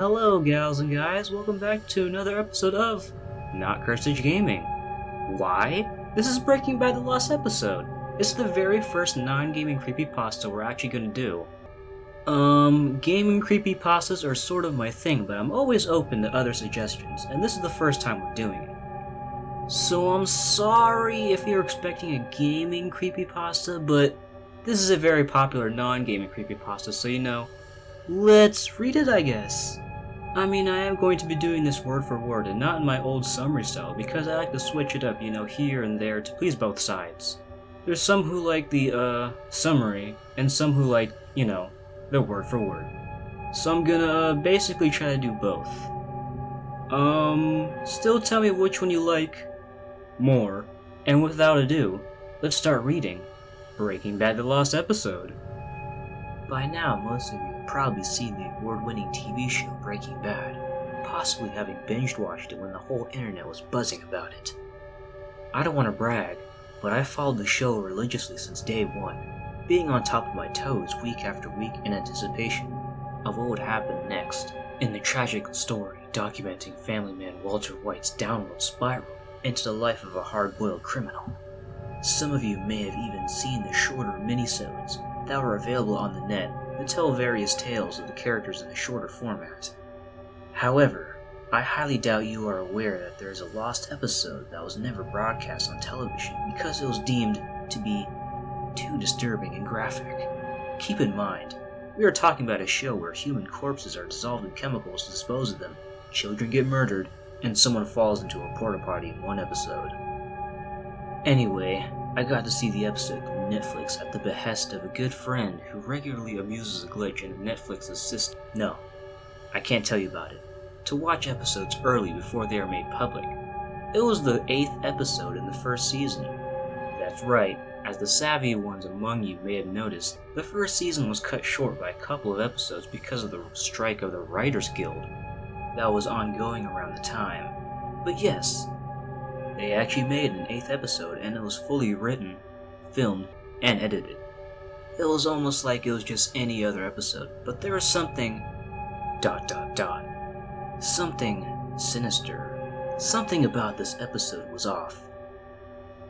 Hello, gals and guys. Welcome back to another episode of Not Cursage Gaming. Why? This is Breaking Bad the last episode. It's the very first non-gaming creepypasta we're actually gonna do. Gaming creepypastas are sort of my thing, but I'm always open to other suggestions, and this is the first time we're doing it. So I'm sorry if you're expecting a gaming creepypasta, but this is a very popular non-gaming creepypasta, so let's read it, I guess. I mean, I am going to be doing this word for word and not in my old summary style because I like to switch it up, here and there to please both sides. There's some who like the, summary and some who like, the word for word. So I'm gonna basically try to do both. Still tell me which one you like more. And without ado, let's start reading Breaking Bad the Lost Episode. By now, most of you have probably seen the award-winning TV show Breaking Bad, possibly having binge-watched it when the whole internet was buzzing about it. I don't want to brag, but I followed the show religiously since day one, being on top of my toes week after week in anticipation of what would happen next in the tragic story documenting family man Walter White's downward spiral into the life of a hard-boiled criminal. Some of you may have even seen the shorter minisodes that were available on the net that tell various tales of the characters in a shorter format. However, I highly doubt you are aware that there is a lost episode that was never broadcast on television because it was deemed to be too disturbing and graphic. Keep in mind, we are talking about a show where human corpses are dissolved in chemicals to dispose of them, children get murdered, and someone falls into a porta potty in one episode. Anyway, I got to see the episode through Netflix at the behest of a good friend who regularly abuses a glitch in Netflix's system. No, I can't tell you about it. To watch episodes early before they are made public. It was the 8th episode in the first season. That's right, as the savvy ones among you may have noticed, the first season was cut short by a couple of episodes because of the strike of the Writers Guild that was ongoing around the time. But yes, they actually made an 8th episode and it was fully written, filmed, and edited. It was almost like it was just any other episode, but there was something... Something sinister. Something about this episode was off.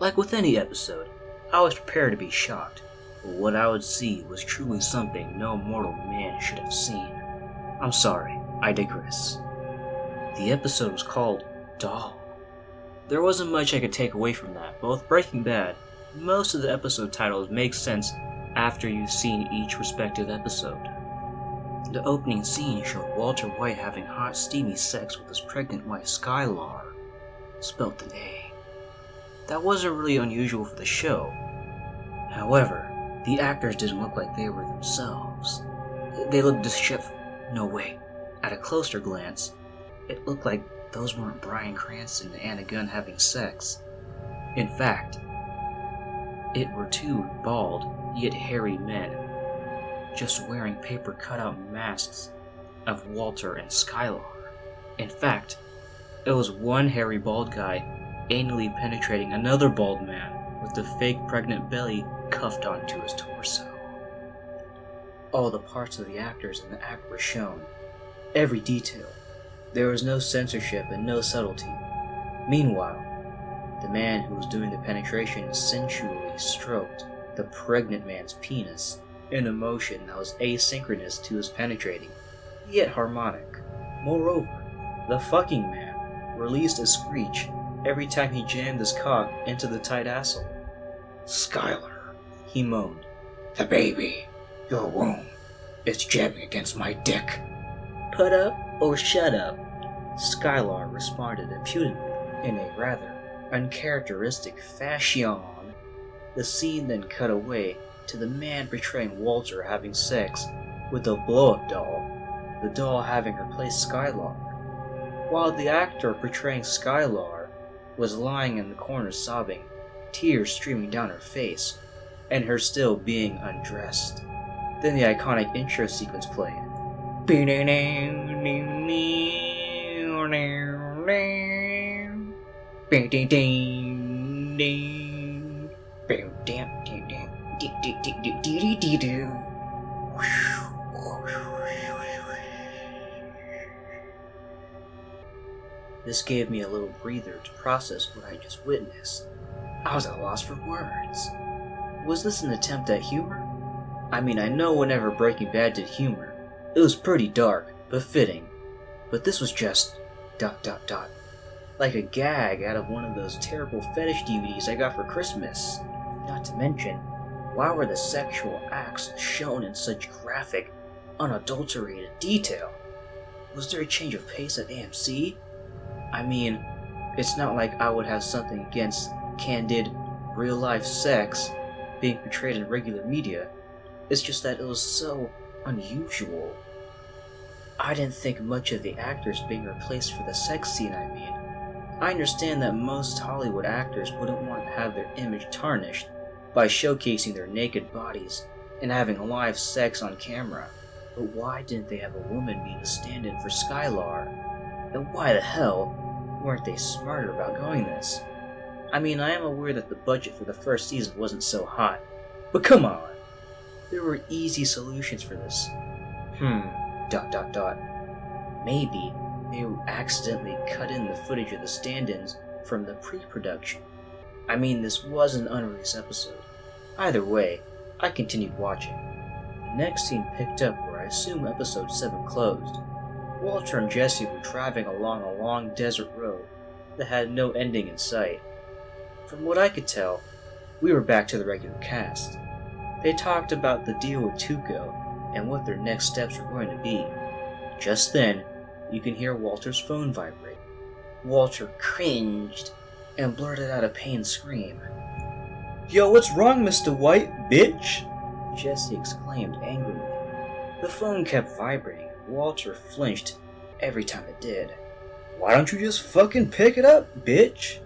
Like with any episode, I was prepared to be shocked, but what I would see was truly something no mortal man should have seen. I'm sorry, I digress. The episode was called Doll. There wasn't much I could take away from that, but with Breaking Bad, most of the episode titles make sense after you've seen each respective episode. The opening scene showed Walter White having hot, steamy sex with his pregnant wife Skylar, spelt an A. That wasn't really unusual for the show. However, the actors didn't look like they were themselves. They looked disheveled. No, wait. At a closer glance, it looked like those weren't Bryan Cranston and Anna Gunn having sex. In fact, it were two bald, yet hairy men, just wearing paper cutout masks of Walter and Skylar. In fact, it was one hairy bald guy anally penetrating another bald man with the fake pregnant belly cuffed onto his torso. All the parts of the actors in the act were shown, every detail. There was no censorship and no subtlety. Meanwhile, the man who was doing the penetration sensually stroked the pregnant man's penis in a motion that was asynchronous to his penetrating, yet harmonic. Moreover, the fucking man released a screech every time he jammed his cock into the tight asshole. "Skylar," he moaned. "The baby, your womb, is jamming against my dick." "Put up or shut up," Skylar responded impudently in a rather uncharacteristic fashion. The scene then cut away to the man portraying Walter having sex with a blow-up doll, the doll having replaced Skylar, while the actor portraying Skylar was lying in the corner sobbing, tears streaming down her face, and her still being undressed. Then the iconic intro sequence played. This gave me a little breather to process what I just witnessed. I was at a loss for words. Was this an attempt at humor? I mean, I know whenever Breaking Bad did humor, it was pretty dark, but fitting. But this was just ... like a gag out of one of those terrible fetish DVDs I got for Christmas. Not to mention, why were the sexual acts shown in such graphic, unadulterated detail? Was there a change of pace at AMC? I mean, it's not like I would have something against candid, real-life sex being portrayed in regular media. It's just that it was so unusual. I didn't think much of the actors being replaced for the sex scene, I mean. I understand that most Hollywood actors wouldn't want to have their image tarnished by showcasing their naked bodies and having live sex on camera, but why didn't they have a woman being a stand-in for Skylar? And why the hell weren't they smarter about going this? I mean, I am aware that the budget for the first season wasn't so hot, but come on! There were easy solutions for this. Maybe they accidentally cut in the footage of the stand-ins from the pre-production. I mean, this was an unreleased episode. Either way, I continued watching. The next scene picked up where I assume episode 7 closed. Walter and Jesse were driving along a long desert road that had no ending in sight. From what I could tell, we were back to the regular cast. They talked about the deal with Tuco and what their next steps were going to be. Just then, you can hear Walter's phone vibrate. Walter cringed and blurted out a pained scream. Yo, what's wrong, Mr. White, bitch? Jesse exclaimed angrily. The phone kept vibrating and Walter flinched every time it did. Why don't you just fucking pick it up, bitch?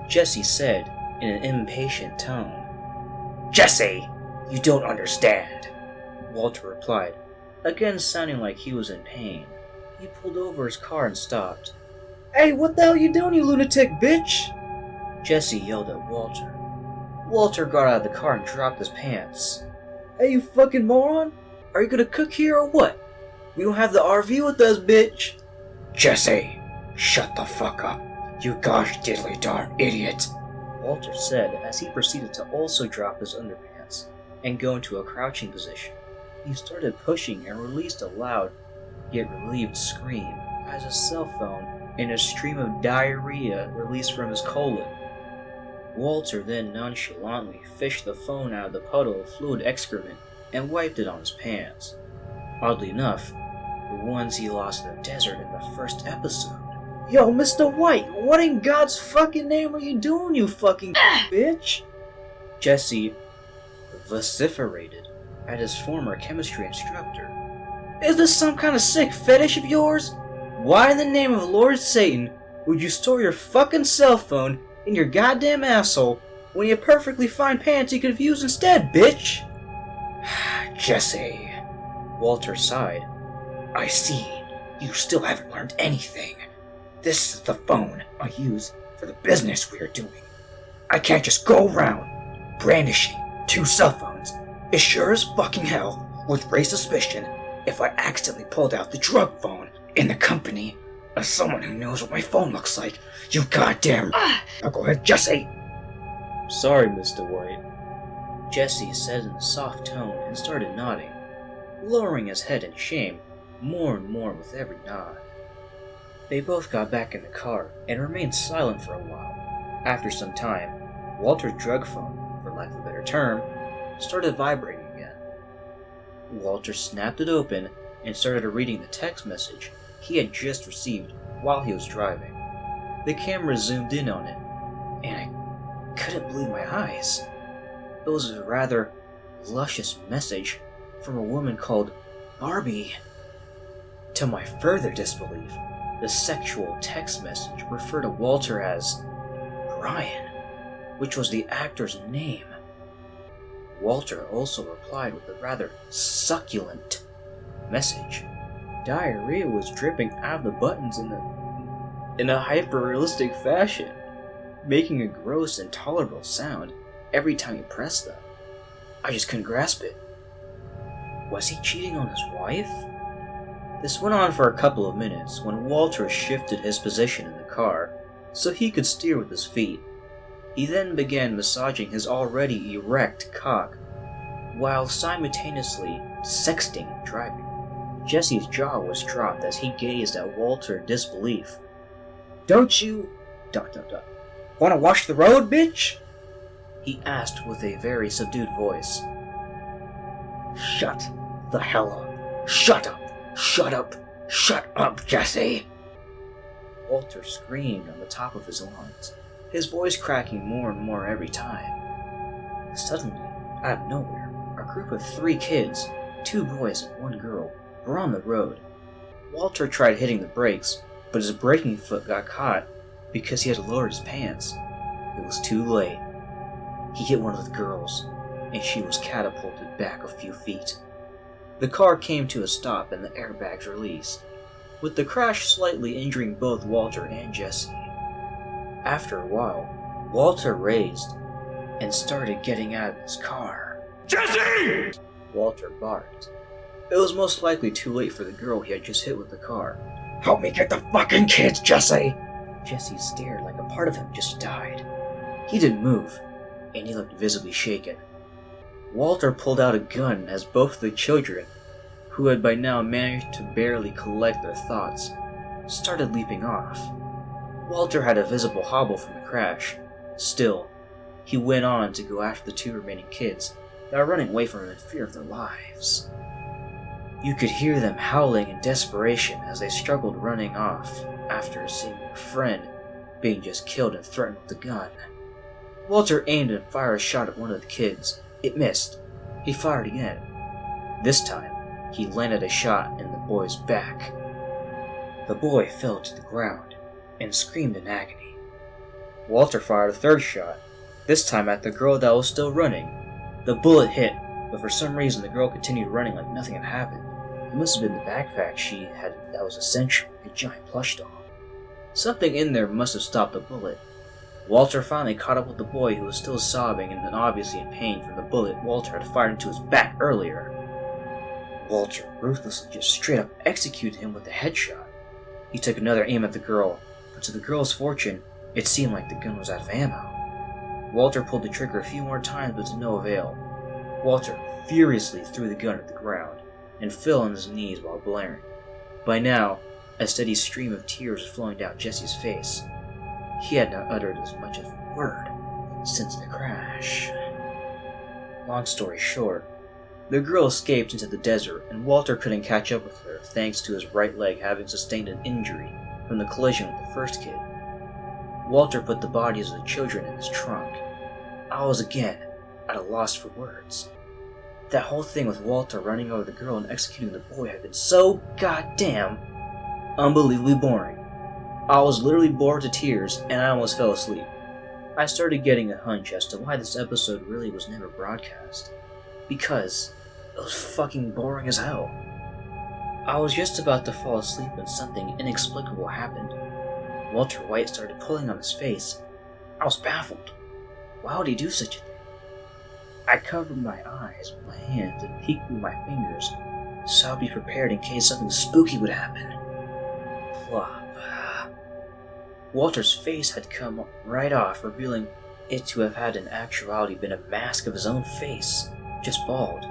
Jesse said in an impatient tone. Jesse, you don't understand, Walter replied, again sounding like he was in pain. He pulled over his car and stopped. Hey, what the hell you doing, you lunatic bitch? Jesse yelled at Walter. Walter got out of the car and dropped his pants. Hey, you fucking moron! Are you gonna cook here or what? We don't have the RV with us, bitch! Jesse, shut the fuck up, you gosh diddly darn idiot, Walter said as he proceeded to also drop his underpants and go into a crouching position. He started pushing and released a loud, yet relieved scream as his cell phone and a stream of diarrhea released from his colon. Walter then nonchalantly fished the phone out of the puddle of fluid excrement and wiped it on his pants. Oddly enough, the ones he lost in the desert in the first episode. Yo, Mr. White, what in God's fucking name are you doing, you fucking bitch? Jesse vociferated at his former chemistry instructor. Is this some kind of sick fetish of yours? Why in the name of Lord Satan would you store your fucking cell phone in your goddamn asshole when you have perfectly fine pants you could have used instead, bitch? Jesse, Walter sighed. I see you still haven't learned anything. This is the phone I use for the business we are doing. I can't just go around brandishing 2 cell phones. It sure as fucking hell would raise suspicion if I accidentally pulled out the drug phone in the company of someone who knows what my phone looks like. You goddamn... Now go ahead, Jesse. Sorry, Mr. White, Jesse said in a soft tone and started nodding, lowering his head in shame more and more with every nod. They both got back in the car and remained silent for a while. After some time, Walter's drug phone, for lack of a better term, started vibrating again. Walter snapped it open and started reading the text message he had just received while he was driving. The camera zoomed in on it, and I couldn't believe my eyes. It was a rather luscious message from a woman called Barbie. To my further disbelief, the sexual text message referred to Walter as Brian, which was the actor's name. Walter also replied with a rather succulent message. Diarrhea was dripping out of the buttons in a hyper-realistic fashion, making a gross, intolerable sound every time he pressed them. I just couldn't grasp it. Was he cheating on his wife? This went on for a couple of minutes when Walter shifted his position in the car so he could steer with his feet. He then began massaging his already erect cock while simultaneously sexting and driving. Jesse's jaw was dropped as he gazed at Walter in disbelief. Don't you... wanna wash the road, bitch? He asked with a very subdued voice. Shut the hell up. Shut up. Shut up. Shut up, Jesse. Walter screamed on the top of his lungs, his voice cracking more and more every time. Suddenly, out of nowhere, a group of 3 kids, 2 boys and 1 girl, were on the road. Walter tried hitting the brakes, but his braking foot got caught because he had lowered his pants. It was too late. He hit one of the girls, and she was catapulted back a few feet. The car came to a stop and the airbags released, with the crash slightly injuring both Walter and Jesse. After a while, Walter raised and started getting out of his car. Jesse! Walter barked. It was most likely too late for the girl he had just hit with the car. Help me get the fucking kids, Jesse! Jesse stared like a part of him just died. He didn't move, and he looked visibly shaken. Walter pulled out a gun as both the children, who had by now managed to barely collect their thoughts, started leaping off. Walter had a visible hobble from the crash. Still, he went on to go after the 2 remaining kids that were running away from him in fear of their lives. You could hear them howling in desperation as they struggled running off after seeing their friend being just killed and threatened with a gun. Walter aimed and fired a shot at one of the kids. It missed. He fired again. This time, he landed a shot in the boy's back. The boy fell to the ground and screamed in agony. Walter fired a 3rd shot, this time at the girl that was still running. The bullet hit, but for some reason the girl continued running like nothing had happened. It must have been the backpack she had that was essentially a giant plush doll. Something in there must have stopped the bullet. Walter finally caught up with the boy who was still sobbing and obviously in pain from the bullet Walter had fired into his back earlier. Walter ruthlessly just straight up executed him with a headshot. He took another aim at the girl, but to the girl's fortune, it seemed like the gun was out of ammo. Walter pulled the trigger a few more times but to no avail. Walter furiously threw the gun at the ground and fell on his knees while blaring. By now, a steady stream of tears was flowing down Jesse's face. He had not uttered as much as a word since the crash. Long story short, the girl escaped into the desert and Walter couldn't catch up with her thanks to his right leg having sustained an injury from the collision with the first kid. Walter put the bodies of the children in his trunk. I was again at a loss for words. That whole thing with Walter running over the girl and executing the boy had been so goddamn unbelievably boring. I was literally bored to tears and I almost fell asleep. I started getting a hunch as to why this episode really was never broadcast. Because it was fucking boring as hell. I was just about to fall asleep when something inexplicable happened. Walter White started pulling on his face. I was baffled. Why would he do such a thing? I covered my eyes with my hands and peeked through my fingers, so I'd be prepared in case something spooky would happen. Plop. Walter's face had come right off, revealing it to have had in actuality been a mask of his own face, just bald.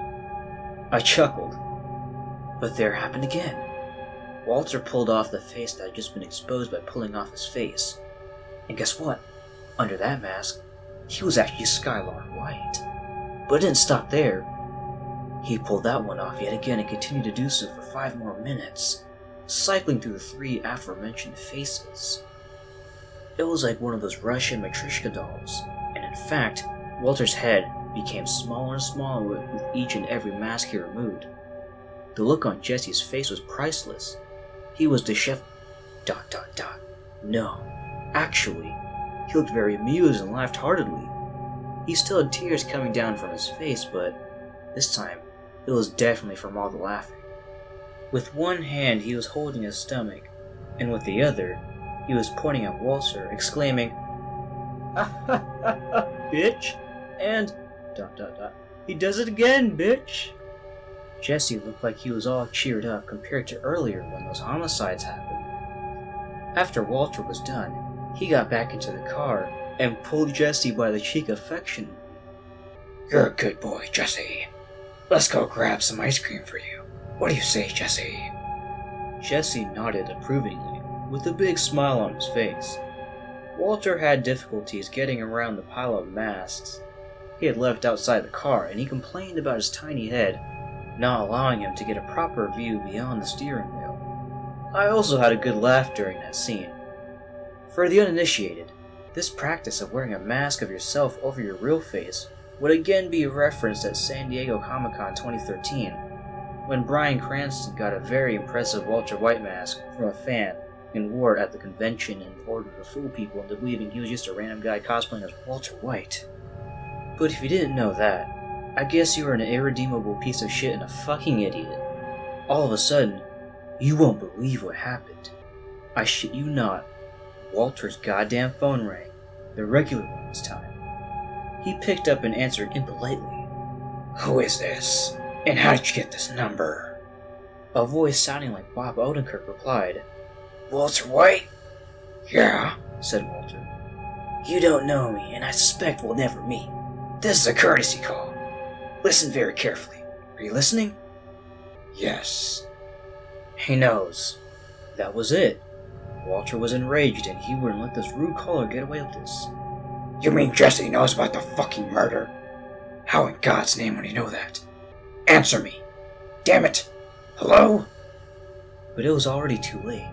I chuckled, but there happened again. Walter pulled off the face that had just been exposed by pulling off his face. And guess what? Under that mask, he was actually Skylar White. But it didn't stop there. He pulled that one off yet again and continued to do so for 5 more minutes, cycling through the 3 aforementioned faces. It was like one of those Russian Matryoshka dolls, and in fact, Walter's head became smaller and smaller with each and every mask he removed. The look on Jesse's face was priceless. He was disheveled. ... No, actually, he looked very amused and laughed heartily. He still had tears coming down from his face, but this time, it was definitely from all the laughing. With one hand he was holding his stomach, and with the other, he was pointing at Walter, exclaiming, "Bitch!" and ... He does it again, bitch! Jesse looked like he was all cheered up compared to earlier when those homicides happened. After Walter was done, he got back into the car and pulled Jesse by the cheek affectionately. You're a good boy, Jesse. Let's go grab some ice cream for you. What do you say, Jesse? Jesse nodded approvingly, with a big smile on his face. Walter had difficulties getting around the pile of masks he had left outside the car, and he complained about his tiny head not allowing him to get a proper view beyond the steering wheel. I also had a good laugh during that scene. For the uninitiated, this practice of wearing a mask of yourself over your real face would again be referenced at San Diego Comic-Con 2013, when Bryan Cranston got a very impressive Walter White mask from a fan and wore it at the convention in order to fool people into believing he was just a random guy cosplaying as Walter White. But if you didn't know that, I guess you were an irredeemable piece of shit and a fucking idiot. All of a sudden, you won't believe what happened. I shit you not, Walter's goddamn phone rang, the regular one this time. He picked up and answered impolitely. Who is this? And how did you get this number? A voice sounding like Bob Odenkirk replied. Walter White? Yeah, said Walter. You don't know me, and I suspect we'll never meet. This is a courtesy call. Listen very carefully. Are you listening? Yes. He knows. That was it. Walter was enraged, and he wouldn't let this rude caller get away with this. You mean Jesse knows about the fucking murder? How in God's name would he know that? Answer me. Damn it. Hello? But it was already too late.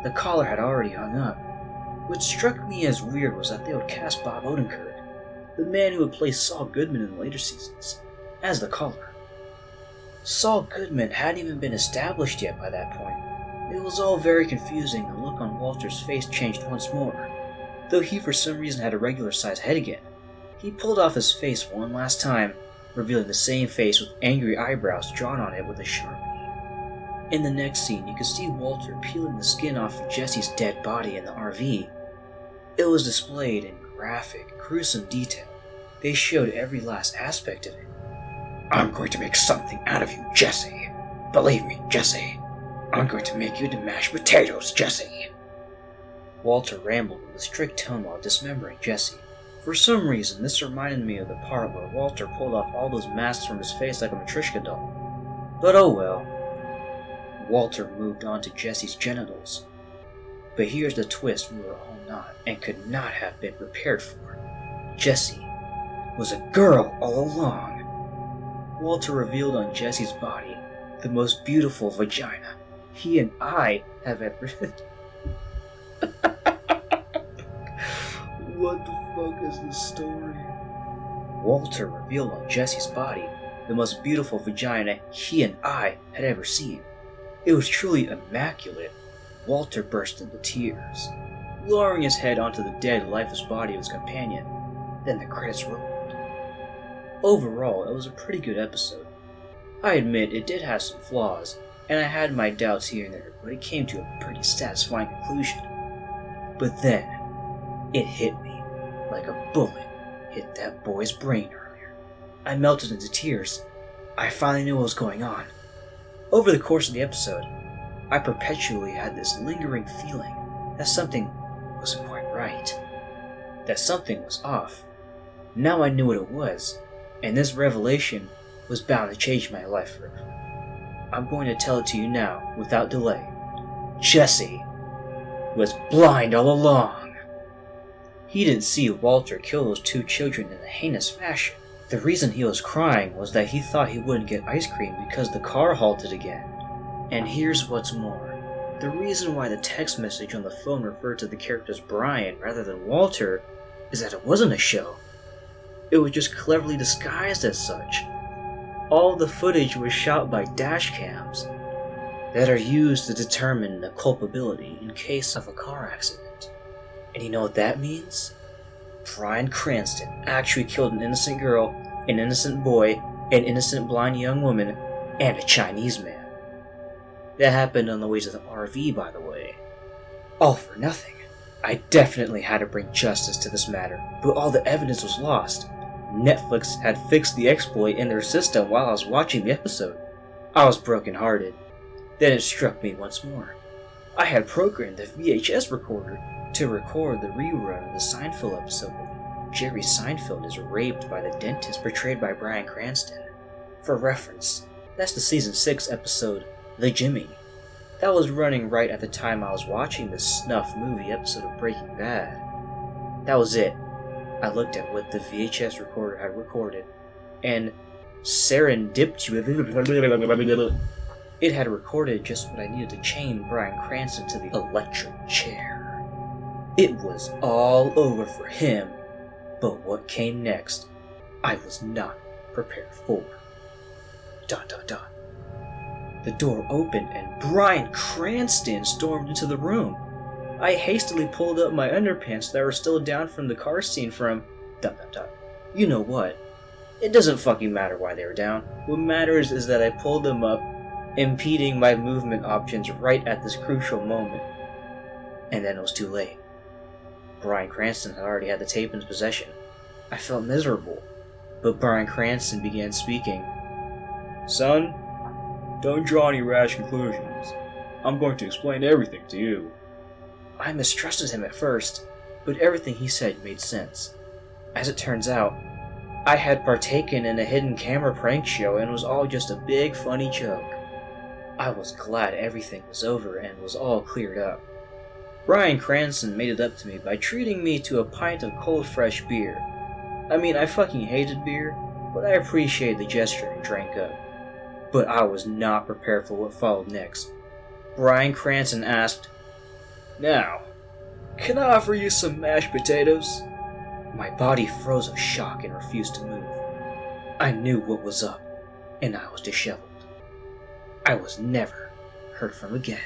The caller had already hung up. What struck me as weird was that they would cast Bob Odenkirk, the man who would play Saul Goodman in the later seasons, as the caller. Saul Goodman hadn't even been established yet by that point. It was all very confusing. The look on Walter's face changed once more, though he for some reason had a regular-sized head again. He pulled off his face one last time, revealing the same face with angry eyebrows drawn on it with a Sharpie. In the next scene, you could see Walter peeling the skin off of Jesse's dead body in the RV. It was displayed in graphic, gruesome detail. They showed every last aspect of it. I'm going to make something out of you, Jesse. Believe me, Jesse. I'm going to make you into mashed potatoes, Jesse. Walter rambled with a strict tone while dismembering Jesse. For some reason, this reminded me of the part where Walter pulled off all those masks from his face like a Matryoshka doll. But oh well. Walter moved on to Jesse's genitals. But here's the twist we were all not and could not have been prepared for. Jessie was a girl all along. Walter revealed on Jesse's body the most beautiful vagina he and I have ever... What the fuck is this story? Walter revealed on Jesse's body the most beautiful vagina he and I had ever seen. It was truly immaculate. Walter burst into tears, lowering his head onto the dead, lifeless body of his companion. Then the credits rolled. Overall, it was a pretty good episode. I admit it did have some flaws, and I had my doubts here and there, but it came to a pretty satisfying conclusion. But then, it hit me like a bullet hit that boy's brain earlier. I melted into tears. I finally knew what was going on. Over the course of the episode, I perpetually had this lingering feeling that something wasn't quite right, that something was off. Now I knew what it was, and this revelation was bound to change my life forever. I'm going to tell it to you now, without delay. Jesse was blind all along. He didn't see Walter kill those two children in a heinous fashion. The reason he was crying was that he thought he wouldn't get ice cream because the car halted again. And here's what's more. The reason why the text message on the phone referred to the characters Brian rather than Walter is that it wasn't a show. It was just cleverly disguised as such. All the footage was shot by dash cams that are used to determine the culpability in case of a car accident. And you know what that means? Bryan Cranston actually killed an innocent girl, an innocent boy, an innocent blind young woman, and a Chinese man. That happened on the way to the RV, by the way. All for nothing. I definitely had to bring justice to this matter, but all the evidence was lost. Netflix had fixed the exploit in their system while I was watching the episode. I was brokenhearted. Then it struck me once more. I had programmed the VHS recorder to record the rerun of the Seinfeld episode where Jerry Seinfeld is raped by the dentist portrayed by Bryan Cranston. For reference, that's the season 6 episode, The Jimmy. That was running right at the time I was watching the snuff movie episode of Breaking Bad. That was it. I looked at what the VHS recorder had recorded, and serendipitously, it had recorded just what I needed to chain Bryan Cranston to the electric chair. It was all over for him, but what came next, I was not prepared for. ... The door opened and Bryan Cranston stormed into the room. I hastily pulled up my underpants that were still down from the car scene from ... You know what? It doesn't fucking matter why they were down. What matters is that I pulled them up, impeding my movement options right at this crucial moment. And then it was too late. Bryan Cranston had already had the tape in his possession. I felt miserable, but Bryan Cranston began speaking. Son, don't draw any rash conclusions. I'm going to explain everything to you. I mistrusted him at first, but everything he said made sense. As it turns out, I had partaken in a hidden camera prank show and it was all just a big funny joke. I was glad everything was over and was all cleared up. Bryan Cranston made it up to me by treating me to a pint of cold fresh beer. I mean, I fucking hated beer, but I appreciated the gesture and drank up. But I was not prepared for what followed next. Bryan Cranston asked, Now, can I offer you some mashed potatoes? My body froze with shock and refused to move. I knew what was up, and I was disheveled. I was never heard from again.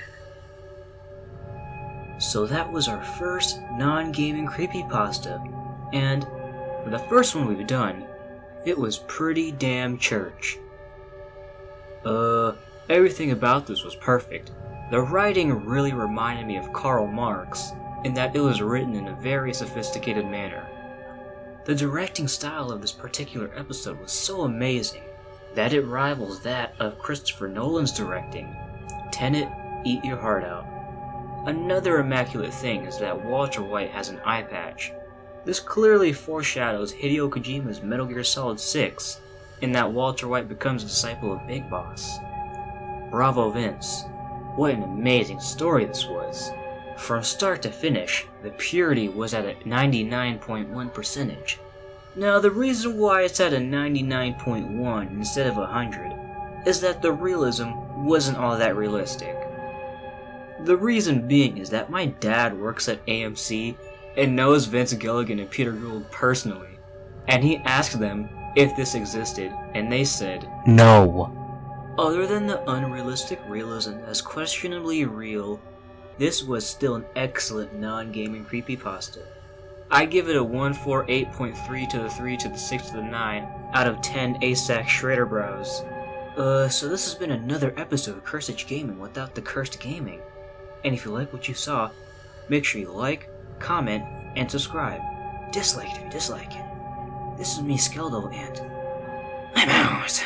So that was our first non-gaming creepypasta, and for the first one we've done, it was pretty damn church. Everything about this was perfect. The writing really reminded me of Karl Marx, in that it was written in a very sophisticated manner. The directing style of this particular episode was so amazing that it rivals that of Christopher Nolan's directing. Tenet, eat your heart out. Another immaculate thing is that Walter White has an eye patch. This clearly foreshadows Hideo Kojima's Metal Gear Solid 6, in that Walter White becomes a disciple of Big Boss. Bravo Vince, what an amazing story this was. From start to finish, the purity was at a 99.1%. Now the reason why it's at a 99.1 instead of 100 is that the realism wasn't all that realistic. The reason being is that my dad works at AMC and knows Vince Gilligan and Peter Gould personally, and he asked them if this existed, and they said No. Other than the unrealistic realism as questionably real, this was still an excellent non-gaming creepypasta. I give it a 148.3 to the 3 to the 6 to the 9 out of 10 ASAC Shredder Brows. So this has been another episode of Cursage Gaming without the cursed gaming. And if you like what you saw, make sure you like, comment, and subscribe. Dislike it if you dislike it. This is me, Skeldol, and I'm out.